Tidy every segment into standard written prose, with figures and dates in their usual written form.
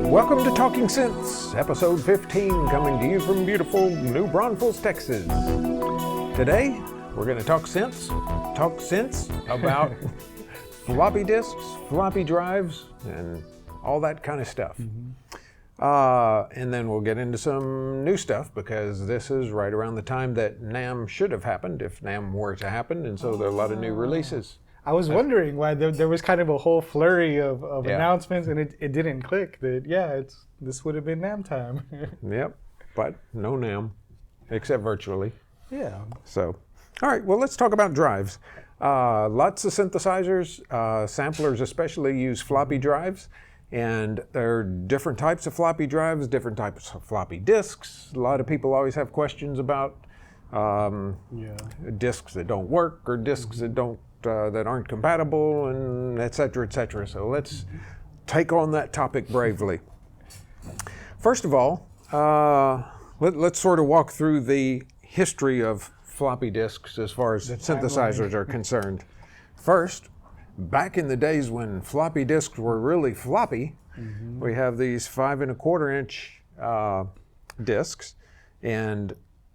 Welcome to Talking Synths, episode 15, coming to you from beautiful New Braunfels, Texas. Today, we're going to talk synths about floppy disks, floppy drives, and all that kind of stuff. And then we'll get into some new stuff, because this is right around the time that NAMM should have happened, if NAMM were to happen, and so there are a lot of new releases. I was wondering why there was kind of a whole flurry of announcements, and it didn't click that, this would have been NAMM time. Yep, but no NAMM, except virtually. Yeah. So, all right, well, let's talk about drives. Lots of synthesizers, samplers especially, use floppy drives. And there are different types of floppy drives, different types of floppy disks. A lot of people always have questions about disks that don't work, or disks that don't that aren't compatible, and et cetera, et cetera. So let's take on that topic bravely. First of all, let's sort of walk through the history of floppy disks as far as synthesizers are concerned. First, back in the days when floppy disks were really floppy, we have these 5 1/4 inch disks, and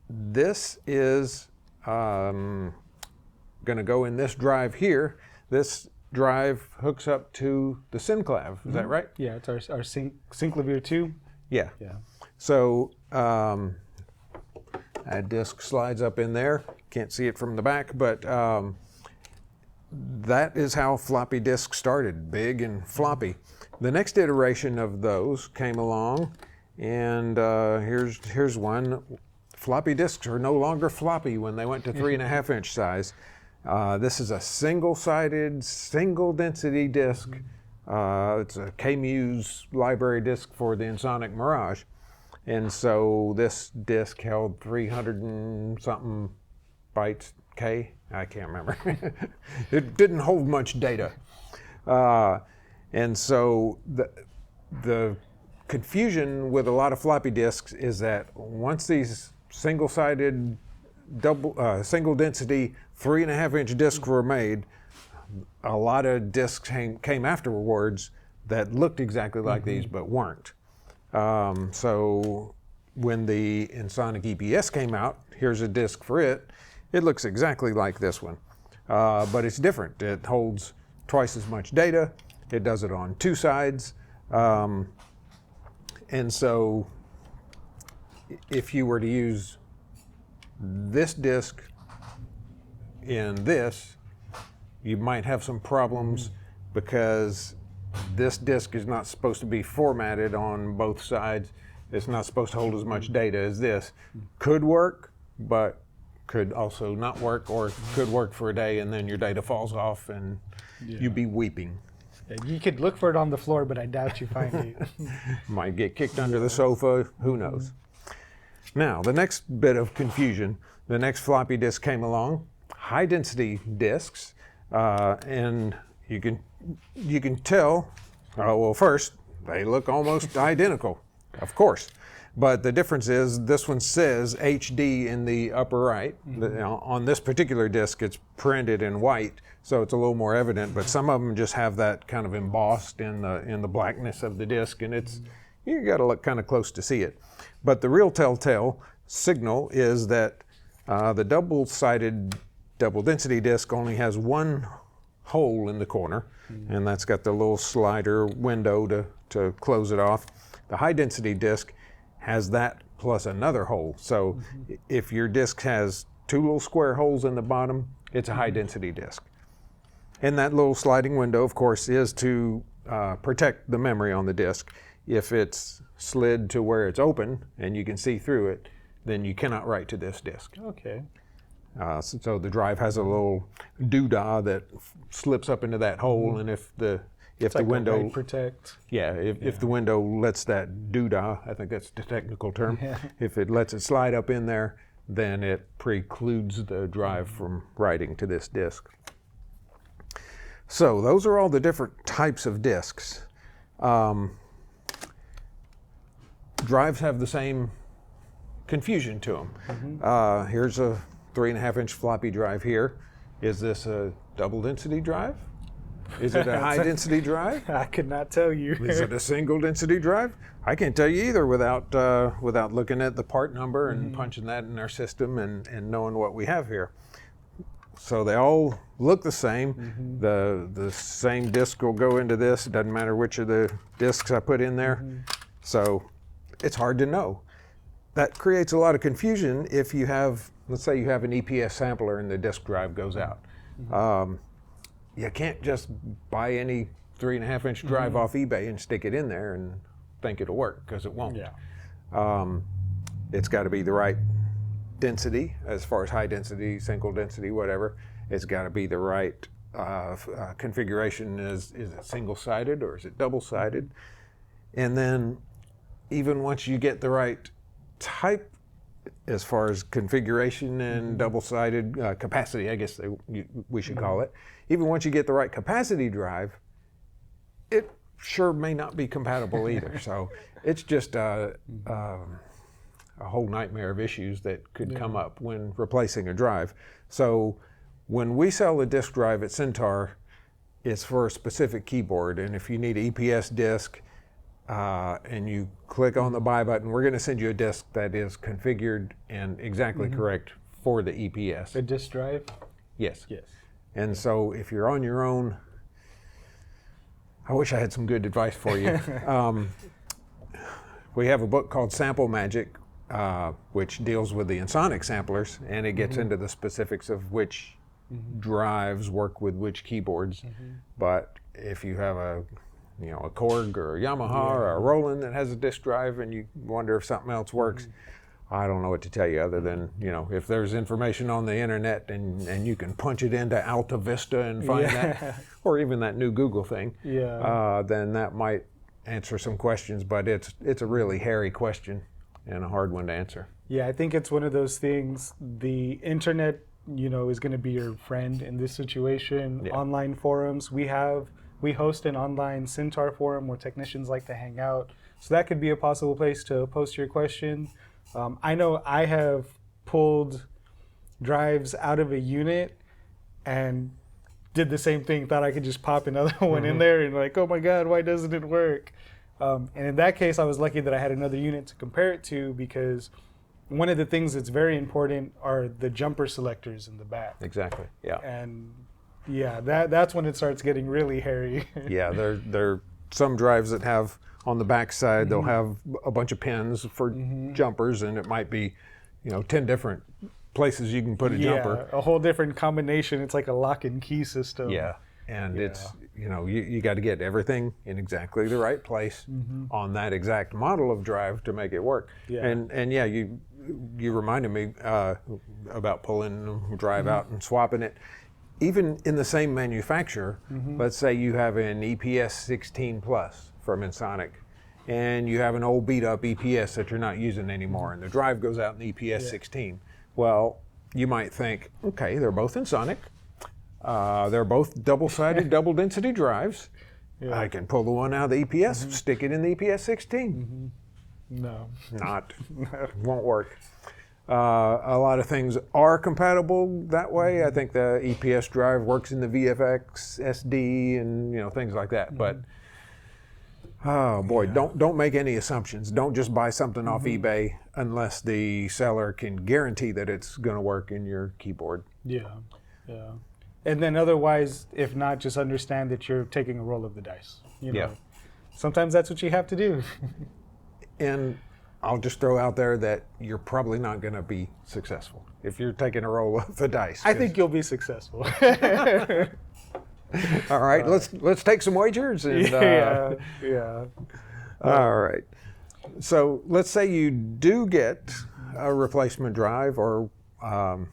this is going to go in this drive here. This drive hooks up to the synclav. Is that right? Yeah, it's our synclavier 2. Yeah. So that disc slides up in there. Can't see it from the back, but that is how floppy disks started, big and floppy. The next iteration of those came along, and here's one. Floppy disks are no longer floppy when they went to 3 1/2 inch size. This is a single-sided, single-density disc. It's a K-Muse library disc for the Ensoniq Mirage. And so this disc held 300 and something bytes, K? I can't remember. It didn't hold much data. And so the confusion with a lot of floppy disks is that once these single-sided, single-density 3 1/2 inch discs were made, a lot of discs came afterwards that looked exactly like these but weren't. So when the Ensoniq EPS came out, here's a disc for it. It looks exactly like this one, but it's different. It holds twice as much data. It does it on 2 sides. And so if you were to use this disc in this, you might have some problems, because this disc is not supposed to be formatted on both sides. It's not supposed to hold as much data as this. Could work, but could also not work, or could work for a day and then your data falls off and you'd be weeping. You could look for it on the floor, but I doubt you find it. Might get kicked under the sofa, who knows. Now, the next bit of confusion, the next floppy disk came along, high density disks, and you can tell, well, first, they look almost identical, of course. But the difference is this one says HD in the upper right. On this particular disc, it's printed in white, so it's a little more evident, but some of them just have that kind of embossed in the blackness of the disc, and you got to look kind of close to see it. But the real telltale signal is that the double-sided, double-density disc only has one hole in the corner, and that's got the little slider window to close it off. The high-density disc has that plus another hole. So if your disc has 2 little square holes in the bottom, it's a high-density disc. And that little sliding window, of course, is to protect the memory on the disc. If it's slid to where it's open and you can see through it, then you cannot write to this disc. Okay. So the drive has a little doodah that slips up into that hole, and if the window write protect. If the window lets that doodah, I think that's the technical term, if it lets it slide up in there, then it precludes the drive from writing to this disk. So those are all the different types of disks. Drives have the same confusion to them. Here's a 3 1/2 inch floppy drive here. Is this a double density drive? Is it a high-density drive? I could not tell you. Is it a single-density drive? I can't tell you either without looking at the part number and punching that in our system and knowing what we have here. So they all look the same. The same disc will go into this. It doesn't matter which of the discs I put in there. So it's hard to know. That creates a lot of confusion if you have, let's say you have an EPS sampler and the disk drive goes out. You can't just buy any 3.5-inch drive off eBay and stick it in there and think it'll work, because it won't. It's got to be the right density as far as high density, single density, whatever. It's got to be the right configuration. Is it single-sided or is it double-sided? And then even once you get the right type as far as configuration and double-sided capacity, I guess we should call it. Even once you get the right capacity drive, it sure may not be compatible either. So it's just a whole nightmare of issues that could come up when replacing a drive. So when we sell a disk drive at Syntaur, it's for a specific keyboard. And if you need an EPS disk, and you click on the buy button, we're going to send you a disk that is configured and exactly correct for the EPS. A disk drive? Yes. Yes. And so if you're on your own, I wish I had some good advice for you. We have a book called Sample Magic, which deals with the Ensoniq samplers, and it gets into the specifics of which drives work with which keyboards. But if you have a Korg or a Yamaha or a Roland that has a disk drive and you wonder if something else works, I don't know what to tell you other than, if there's information on the internet and you can punch it into Alta Vista and find that, or even that new Google thing, then that might answer some questions. But it's a really hairy question and a hard one to answer. Yeah, I think it's one of those things. The internet, is going to be your friend in this situation. Online forums, we host an online Syntaur forum where technicians like to hang out. So that could be a possible place to post your question. I know I have pulled drives out of a unit and did the same thing, thought I could just pop another one in there and like, oh my God, why doesn't it work? And in that case, I was lucky that I had another unit to compare it to, because one of the things that's very important are the jumper selectors in the back. Exactly, yeah. And yeah, that's when it starts getting really hairy. Yeah, there are some drives that have on the back side, they'll have a bunch of pins for jumpers, and it might be, 10 different places you can put a jumper. A whole different combination. It's like a lock and key system. Yeah, and it's, you got to get everything in exactly the right place on that exact model of drive to make it work. Yeah. And yeah, you reminded me about pulling a drive out and swapping it. Even in the same manufacturer, let's say you have an EPS 16 Plus from Ensoniq, and you have an old beat up EPS that you're not using anymore, and the drive goes out in the EPS 16. Well, you might think, okay, they're both Ensoniq. They're both double-sided, double-density drives. Yeah. I can pull the one out of the EPS, stick it in the EPS 16. No. Not. Won't work. A lot of things are compatible that way. I think the EPS drive works in the VFX SD and things like that. But oh boy, don't make any assumptions. Don't just buy something off eBay unless the seller can guarantee that it's going to work in your keyboard. Yeah. And then otherwise, if not, just understand that you're taking a roll of the dice. Sometimes that's what you have to do. And I'll just throw out there that you're probably not going to be successful if you're taking a roll of the dice. I think you'll be successful. All right, let's take some wagers. And, yeah. All right. So let's say you do get a replacement drive, or I'm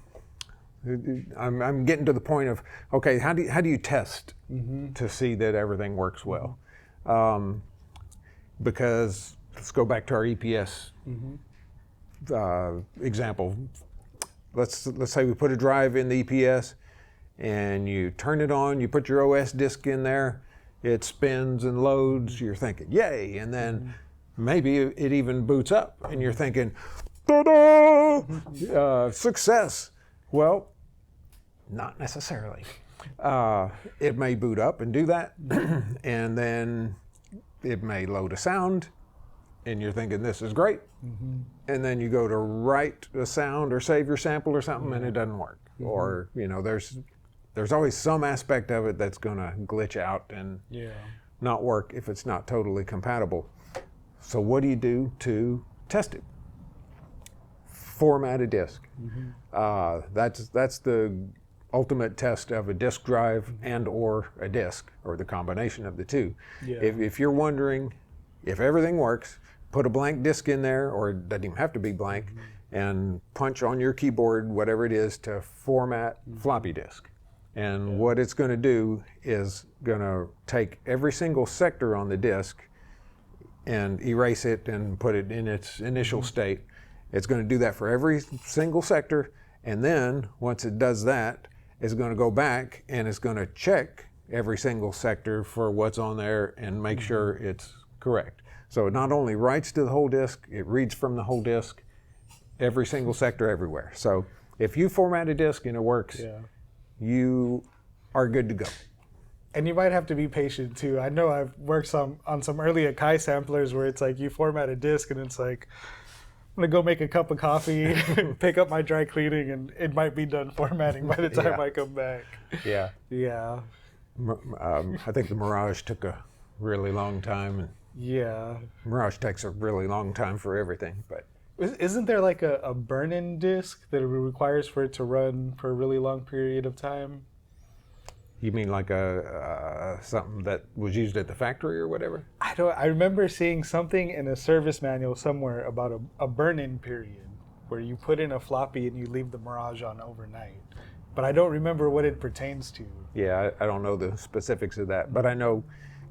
getting to the point of, okay, how do you test to see that everything works well? Because let's go back to our EPS example. Let's say we put a drive in the EPS, and you turn it on, you put your OS disk in there, it spins and loads, you're thinking, yay, and then maybe it even boots up, and you're thinking, ta-da, success. Well, not necessarily. It may boot up and do that, and then it may load a sound, and you're thinking this is great, and then you go to write a sound or save your sample or something, and it doesn't work. Or there's always some aspect of it that's going to glitch out and not work if it's not totally compatible. So what do you do to test it? Format a disk. That's the ultimate test of a disk drive and or a disk, or the combination of the two. If you're wondering if everything works, put a blank disk in there, or it doesn't even have to be blank, and punch on your keyboard whatever it is to format floppy disk. And what it's going to do is going to take every single sector on the disk and erase it and put it in its initial state. It's going to do that for every single sector, and then once it does that, it's going to go back and it's going to check every single sector for what's on there and make sure it's correct. So it not only writes to the whole disk, it reads from the whole disk, every single sector everywhere. So if you format a disk and it works, you are good to go. And you might have to be patient too. I know I've worked on some early Akai samplers where it's like you format a disk and it's like, I'm gonna go make a cup of coffee, pick up my dry cleaning, and it might be done formatting by the time I come back. Yeah. I think the Mirage took a really long time. And Mirage takes a really long time for everything, but. Isn't there like a burn-in disk that it requires for it to run for a really long period of time? You mean like something that was used at the factory or whatever? I remember seeing something in a service manual somewhere about a burn-in period where you put in a floppy and you leave the Mirage on overnight. But I don't remember what it pertains to. Yeah, I don't know the specifics of that, but I know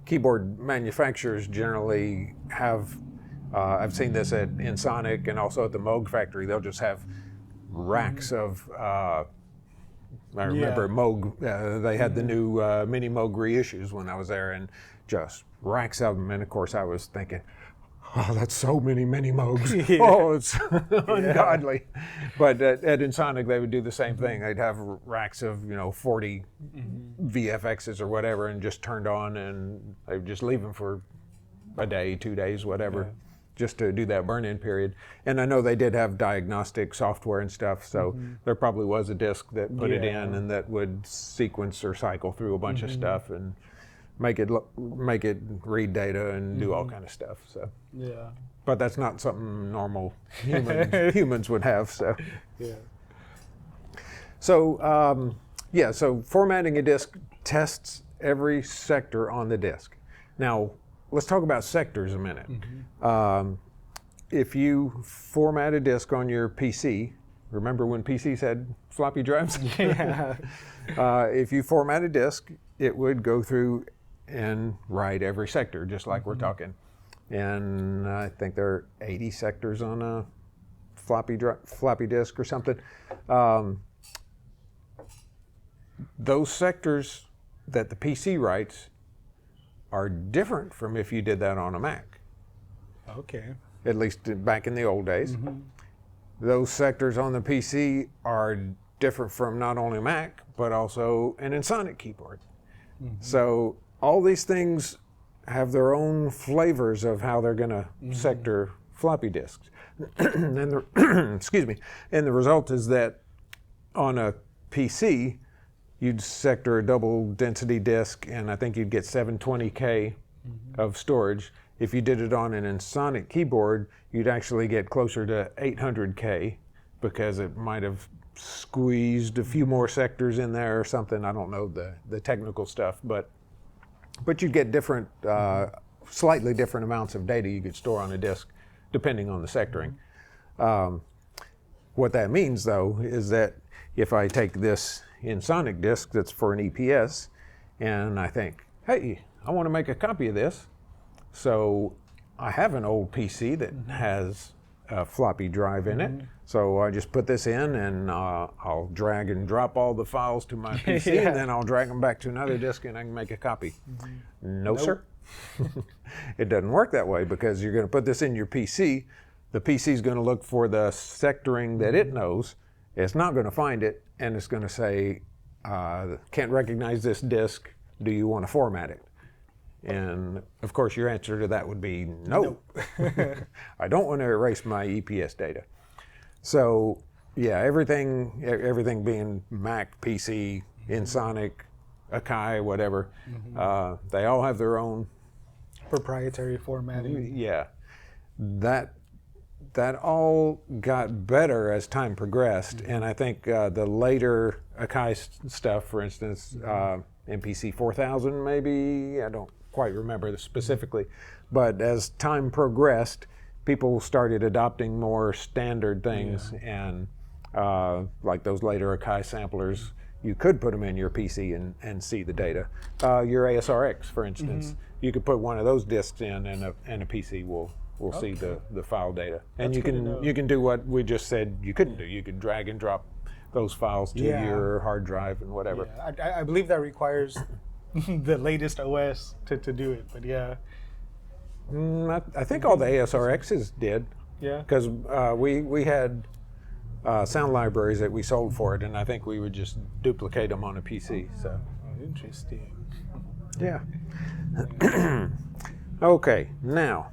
keyboard manufacturers generally have. I've seen this at Insonic and also at the Moog factory. They'll just have racks of. I remember Moog. They had the new mini Moog reissues when I was there, and just racks of them. And of course, I was thinking, "Oh, that's so many Moogs. Oh, it's ungodly." But at Insonic, they would do the same thing. They'd have racks of 40 VFXs or whatever, and just turned on, and they would just leave them for a day, 2 days, whatever. Just to do that burn-in period. And I know they did have diagnostic software and stuff, so there probably was a disk that put it in and that would sequence or cycle through a bunch of stuff and make it read data and do all kind of stuff. So but that's not something normal humans would have. So so formatting a disk tests every sector on the disk. Now let's talk about sectors a minute. If you format a disk on your PC, remember when PCs had floppy drives? If you format a disk, it would go through and write every sector, just like we're talking. And I think there are 80 sectors on a floppy disk or something. Those sectors that the PC writes are different from if you did that on a Mac. Okay. At least back in the old days. Those sectors on the PC are different from not only Mac, but also an Insonic keyboard. So all these things have their own flavors of how they're going to sector floppy disks. And excuse me. And the result is that on a PC, you'd sector a double density disk, and I think you'd get 720K of storage. If you did it on an Insonic keyboard, you'd actually get closer to 800K because it might have squeezed a few more sectors in there or something. I don't know the technical stuff, but you'd get different, slightly different amounts of data you could store on a disk depending on the sectoring. What that means, though, is that if I take this Insonic disk that's for an EPS, and I think, hey, I want to make a copy of this. So I have an old PC that has a floppy drive in it. So I just put this in and I'll drag and drop all the files to my PC and then I'll drag them back to another disk and I can make a copy. No, sir. It doesn't work that way because you're going to put this in your PC. The PC is going to look for the sectoring that it knows. It's not going to find it, and it's going to say, can't recognize this disk. Do you want to format it? And of course, your answer to that would be no. I don't want to erase my EPS data. So yeah, everything being Mac, PC, Ensoniq, Akai, whatever, they all have their own proprietary formatting. Yeah, that all got better as time progressed, and I think the later Akai stuff, for instance, MPC 4000 maybe, I don't quite remember specifically, but as time progressed, people started adopting more standard things, and like those later Akai samplers, you could put them in your PC and see the data. Your ASRX, for instance, you could put one of those disks in, and a PC will see the file data. And you can do what we just said you couldn't do. You could drag and drop those files to your hard drive and whatever. Yeah. I believe that requires the latest OS to do it, but yeah. I think all the ASRXs did. Yeah. Because we had sound libraries that we sold for it, and I think we would just duplicate them on a PC. So. Oh, interesting. Yeah. Okay, now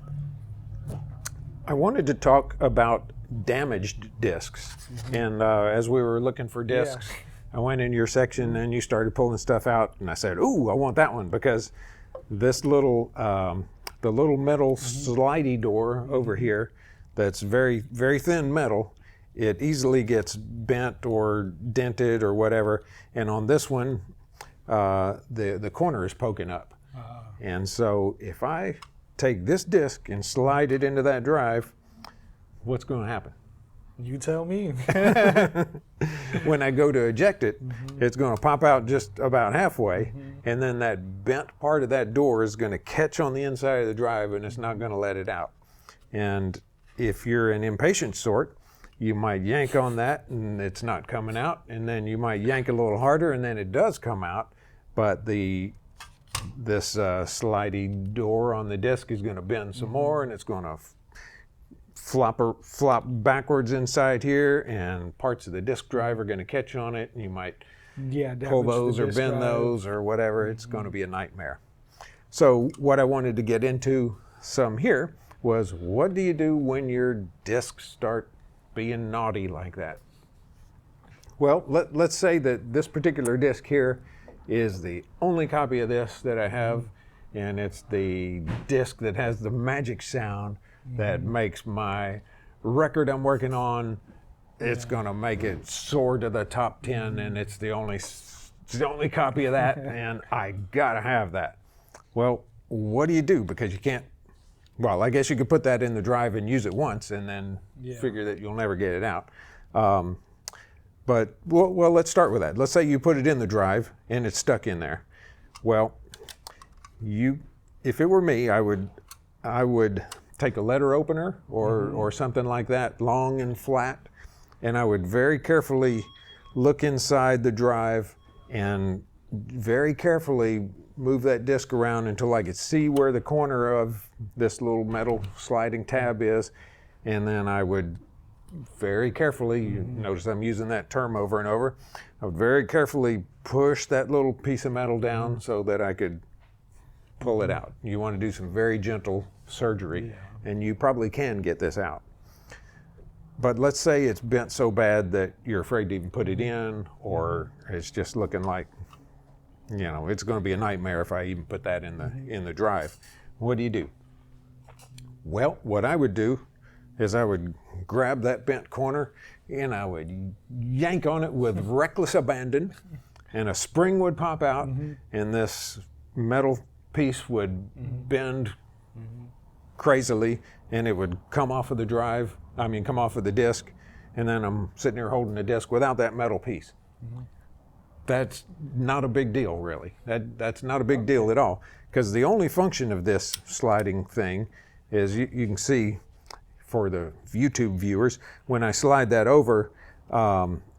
I wanted to talk about damaged disks. And as we were looking for disks, I went in your section and you started pulling stuff out, and I said, "Ooh, I want that one," because this little the little metal slidey door over here that's very, very thin metal, it easily gets bent or dented or whatever, and on this one the corner is poking up. And so if I take this disk and slide it into that drive, what's going to happen? You tell me. When I go to eject it, it's going to pop out just about halfway, and then that bent part of that door is going to catch on the inside of the drive, and it's not going to let it out. And if you're an impatient sort, you might yank on that and it's not coming out, and then you might yank a little harder and then it does come out, but this slidey door on the disk is going to bend some more, and it's going to flop backwards inside here, and parts of the disk drive are going to catch on it, and you might pull those or bend those or whatever. It's going to be a nightmare. So what I wanted to get into some here was, what do you do when your disks start being naughty like that? Well, let's say that this particular disk here is the only copy of this that I have, and it's the disk that has the magic sound that makes my record I'm working on, it's gonna make it soar to the top 10, and it's the only copy of that, and I gotta have that. Well, what do you do? Because you can't, well, I guess you could put that in the drive and use it once and then figure that you'll never get it out. But well, let's start with that. Let's say you put it in the drive and it's stuck in there. Well, if it were me, I would take a letter opener or something like that, long and flat, and I would very carefully look inside the drive and very carefully move that disk around until I could see where the corner of this little metal sliding tab is, and then I would very carefully, you notice I'm using that term over and over, I would very carefully push that little piece of metal down so that I could pull it out. You want to do some very gentle surgery, and you probably can get this out. But let's say it's bent so bad that you're afraid to even put it in, or it's just looking like, you know, it's going to be a nightmare if I even put that in the drive. What do you do? Well, what I would do is I would grab that bent corner and I would yank on it with reckless abandon, and a spring would pop out, and this metal piece would bend crazily, and it would come off of the drive, come off of the disk, and then I'm sitting here holding the disk without that metal piece. That's not a big deal, really. That's not a big deal at all, because the only function of this sliding thing is, you can see for the YouTube viewers, when I slide that over,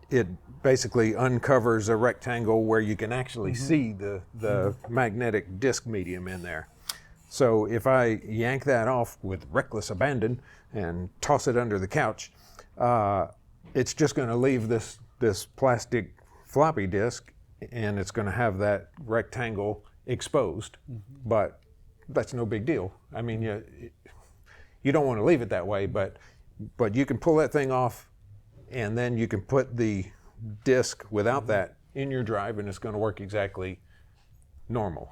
it basically uncovers a rectangle where you can actually see the magnetic disk medium in there. So if I yank that off with reckless abandon and toss it under the couch, it's just going to leave this plastic floppy disk and it's going to have that rectangle exposed, but that's no big deal. I mean, you don't want to leave it that way, but you can pull that thing off, and then you can put the disk without that in your drive, and it's going to work exactly normal.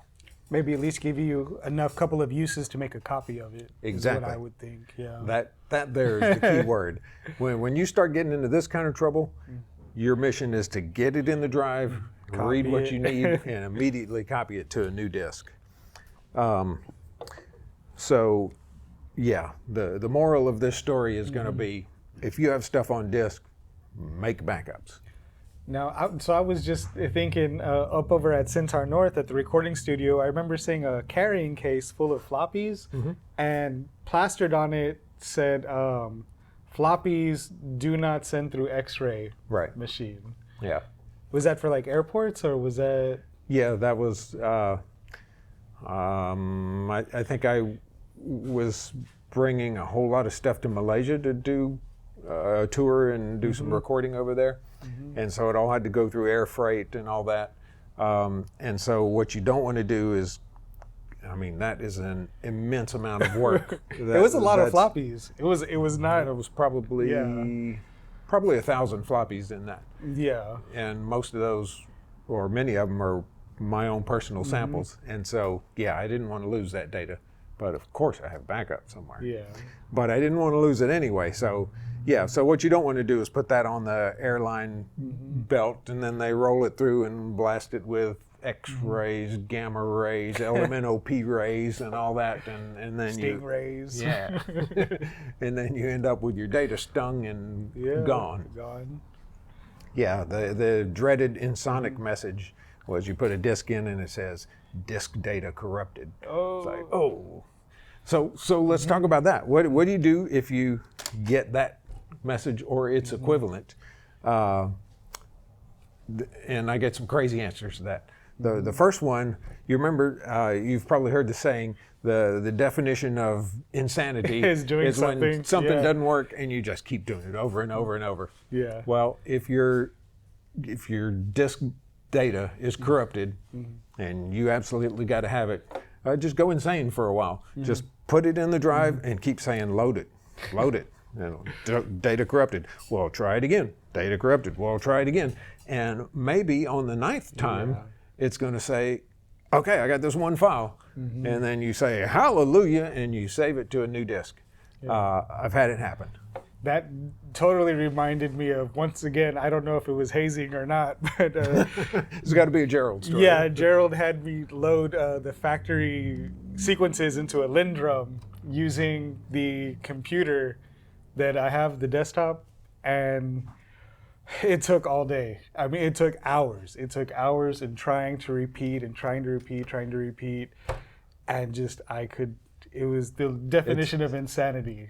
Maybe at least give you enough couple of uses to make a copy of it. Exactly. Is what I would think. Yeah. That there is the key word. When you start getting into this kind of trouble, your mission is to get it in the drive, read what you need, and immediately copy it to a new disk. So, yeah, the moral of this story is going to be, if you have stuff on disk, make backups. Now, so I was just thinking up over at Syntaur North at the recording studio, I remember seeing a carrying case full of floppies, and plastered on it said, floppies do not send through X-ray machine. Yeah. Was that for like airports, or was that? Yeah, that was, I think I was bringing a whole lot of stuff to Malaysia to do a tour and do some recording over there. And so it all had to go through air freight and all that. And so what you don't want to do is, I mean, that is an immense amount of work. It was a lot of floppies. It was not. It was probably 1,000 floppies in that. Yeah. And most of those, or many of them, are my own personal samples. And so, yeah, I didn't want to lose that data. But of course I have backup somewhere. Yeah. But I didn't want to lose it anyway. So, yeah, so what you don't want to do is put that on the airline belt, and then they roll it through and blast it with X-rays, gamma rays, LMNOP rays, and all that, and then Stingrays. Yeah. And then you end up with your data stung and gone. Yeah, the dreaded insonic message was you put a disk in and it says, disk data corrupted. Oh. It's like, oh. So let's talk about that. What do you do if you get that message or its equivalent? And I get some crazy answers to that. The first one, you remember, you've probably heard the saying, the definition of insanity is doing when something doesn't work and you just keep doing it over and over and over. Yeah. Well, if your disk data is corrupted and you absolutely got to have it, just go insane for a while. Just put it in the drive and keep saying load it. And data corrupted. Well, try it again. Data corrupted. Well, try it again. And maybe on the 9th time, it's going to say, okay, I got this one file. And then you say, hallelujah, and you save it to a new disk. I've had it happen. That totally reminded me of, once again, I don't know if it was hazing or not, but it's got to be a Gerald story. Yeah, Gerald had me load the factory sequences into a Lindrum using the computer that I have, the desktop, and it took all day. I mean, it took hours. It took hours in trying to repeat, and just it was the definition of insanity.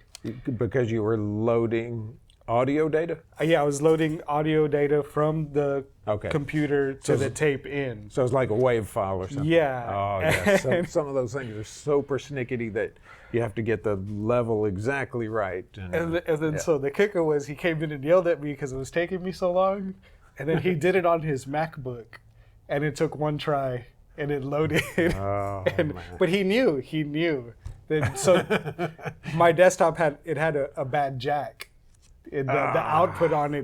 Because you were loading audio data? Yeah, I was loading audio data from the computer to the tape in. So it's like a WAV file or something? Yeah. Oh, yeah. Some of those things are so persnickety that you have to get the level exactly right. And then so the kicker was, he came in and yelled at me because it was taking me so long. And then he did it on his MacBook. And it took one try. And it loaded. Man. But he knew. So my desktop had a bad jack. The output on it,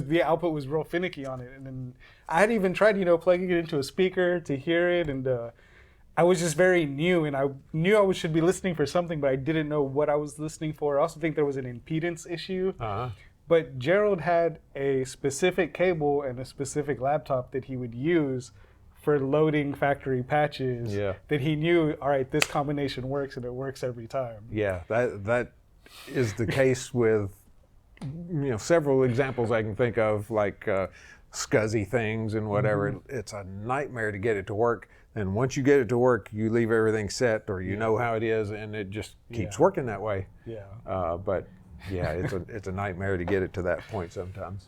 the output was real finicky on it, and then I had even tried, plugging it into a speaker to hear it, and I was just very new, and I knew I should be listening for something, but I didn't know what I was listening for. I also think there was an impedance issue. But Gerald had a specific cable and a specific laptop that he would use for loading factory patches that he knew, all right, this combination works, and it works every time. Yeah, that is the case with several examples I can think of, like SCSI things and whatever. It's a nightmare to get it to work. And once you get it to work, you leave everything set, or you know how it is, and it just keeps working that way. But yeah, it's a nightmare to get it to that point sometimes.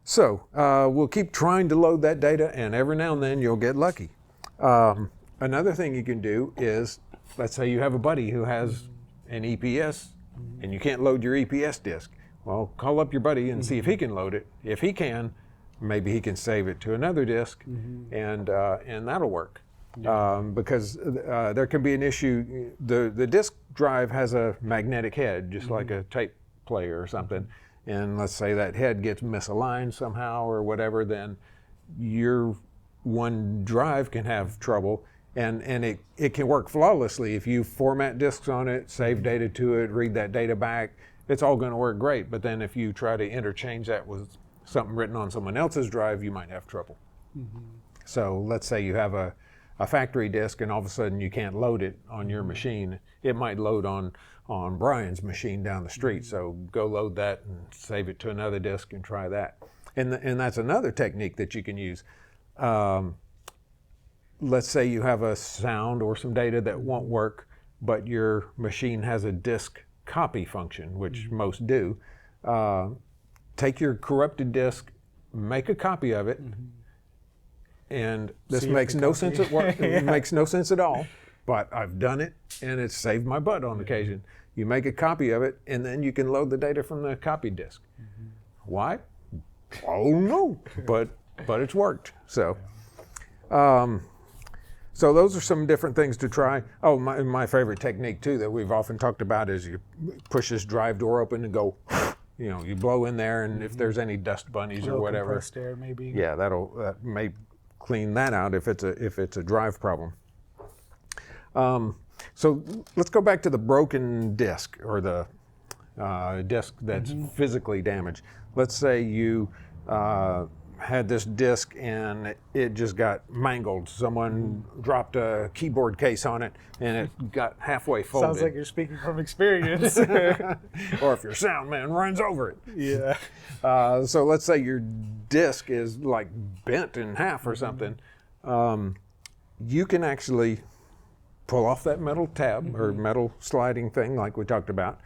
So we'll keep trying to load that data, and every now and then you'll get lucky. Another thing you can do is, let's say you have a buddy who has an EPS, and you can't load your EPS disk. Well, call up your buddy and see if he can load it. If he can, maybe he can save it to another disk, and that'll work. Because there can be an issue. The disk drive has a magnetic head, just like a tape player or something. And let's say that head gets misaligned somehow or whatever, then your one drive can have trouble. And it can work flawlessly if you format disks on it, save data to it, read that data back. It's all going to work great. But then if you try to interchange that with something written on someone else's drive, you might have trouble. So let's say you have a factory disk and all of a sudden you can't load it on your machine. It might load on Brian's machine down the street. So go load that and save it to another disk and try that. And that's another technique that you can use. Let's say you have a sound or some data that won't work, but your machine has a disk copy function, which most do. Take your corrupted disk, make a copy of it, and this makes no sense at work. It makes no sense at all, but I've done it, and it's saved my butt on occasion. You make a copy of it, and then you can load the data from the copy disk. Why? Oh no, but it's worked. So, so those are some different things to try. Oh, my favorite technique too that we've often talked about is you push this drive door open and go. You blow in there, and if there's any dust bunnies or whatever, compressed air maybe. Yeah, that may clean that out if it's a drive problem. So let's go back to the broken disk or the disk that's physically damaged. Let's say you had this disk and it just got mangled. Someone dropped a keyboard case on it and it got halfway folded. Sounds like you're speaking from experience. Or if your sound man runs over it. Yeah. So let's say your disk is like bent in half or something. You can actually pull off that metal tab or metal sliding thing like we talked about.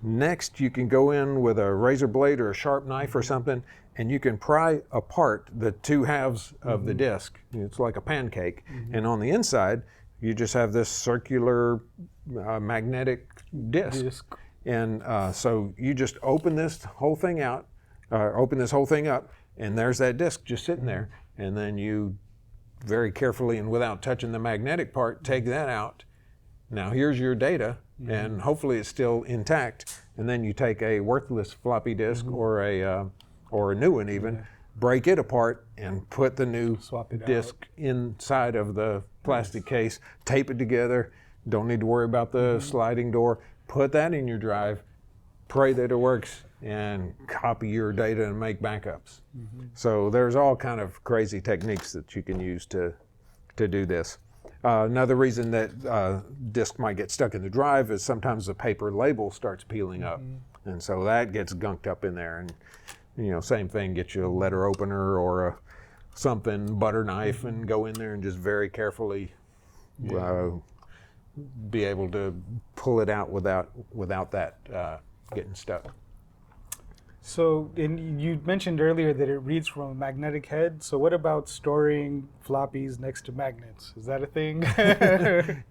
Next, you can go in with a razor blade or a sharp knife or something, and you can pry apart the two halves of the disk. It's like a pancake. And on the inside, you just have this circular magnetic disk. And so you just open this whole thing out, open this whole thing up, and there's that disk just sitting there. And then you very carefully and without touching the magnetic part, take that out. Now here's your data, and hopefully it's still intact. And then you take a worthless floppy disk or a new one even, break it apart and put the new disk inside of the plastic case, tape it together. Don't need to worry about the sliding door. Put that in your drive, pray that it works, and copy your data and make backups. So there's all kind of crazy techniques that you can use to do this. Another reason that disk might get stuck in the drive is sometimes the paper label starts peeling up, and so that gets gunked up in there. And same thing, get you a letter opener or something, butter knife, and go in there and just very carefully be able to pull it out without that getting stuck. So, you mentioned earlier that it reads from a magnetic head. So what about storing floppies next to magnets? Is that a thing?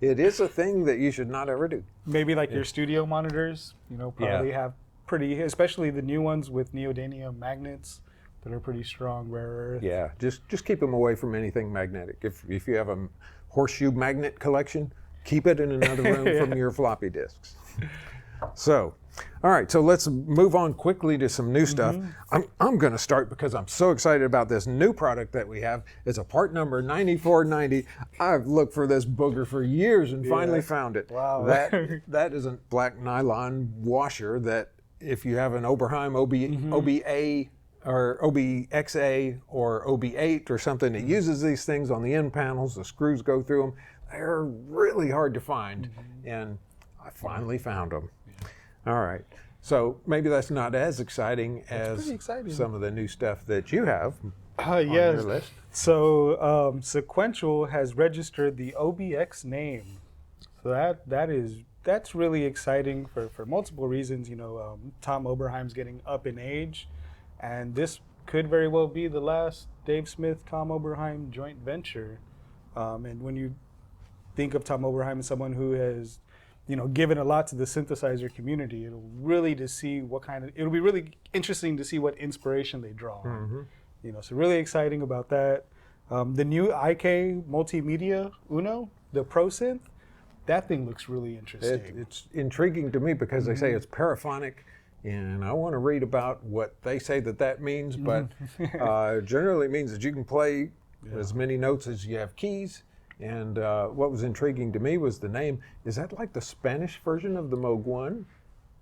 It is a thing that you should not ever do. Maybe like your studio monitors, probably have especially the new ones with neodymium magnets that are pretty strong, rare earth. Yeah, just keep them away from anything magnetic. If you have a horseshoe magnet collection, keep it in another room from your floppy disks. So, all right, so let's move on quickly to some new stuff. I'm going to start because I'm so excited about this new product that we have. It's a part number 9490. I've looked for this booger for years and finally found it. Wow. That is a black nylon washer that if you have an Oberheim OBA or OBXA or OB8 or something that uses these things on the end panels, the screws go through them. They're really hard to find, and I finally found them. All right, so maybe that's not as exciting as some of the new stuff that you have on your list. So Sequential has registered the OBX name. So that's really exciting for multiple reasons. Tom Oberheim's getting up in age, and this could very well be the last Dave Smith, Tom Oberheim joint venture. And when you think of Tom Oberheim as someone who has given a lot to the synthesizer community, it'll be really interesting to see what inspiration they draw on. So really exciting about that. The new IK multimedia Uno, the Pro Synth, that thing looks really interesting. It's intriguing to me because they say it's paraphonic, and I want to read about what they say that means, but generally means that you can play as many notes as you have keys. And what was intriguing to me was the name. Is that like the Spanish version of the Moog 1?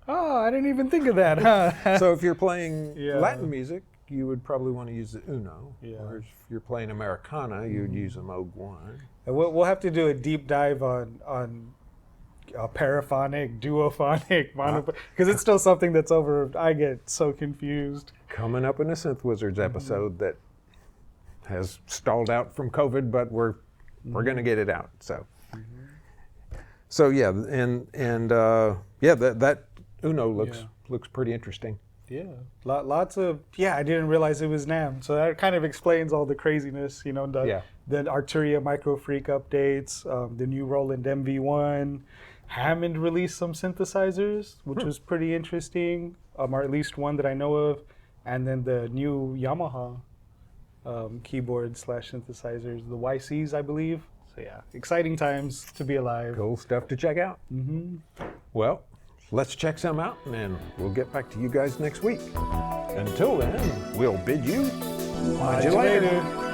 Oh, I didn't even think of that, huh? So if you're playing Latin music, you would probably want to use the Uno. Or if you're playing Americana, you'd use a Moog 1. And we'll have to do a deep dive on paraphonic, duophonic, monophonic, because it's still something that's over. I get so confused. Coming up in a Synth Wizards episode that has stalled out from COVID, but we're going to get it out. So yeah, that Uno looks pretty interesting. Yeah, lots of, I didn't realize it was NAMM. So that kind of explains all the craziness, the Arturia Micro Freak updates, the new Roland MV1. Hammond released some synthesizers, which was pretty interesting, or at least one that I know of. And then the new Yamaha keyboard / synthesizers, the YCs, I believe. So yeah, exciting times to be alive. Cool stuff to check out. Well, let's check some out, and we'll get back to you guys next week. Until then, we'll bid you Modulator.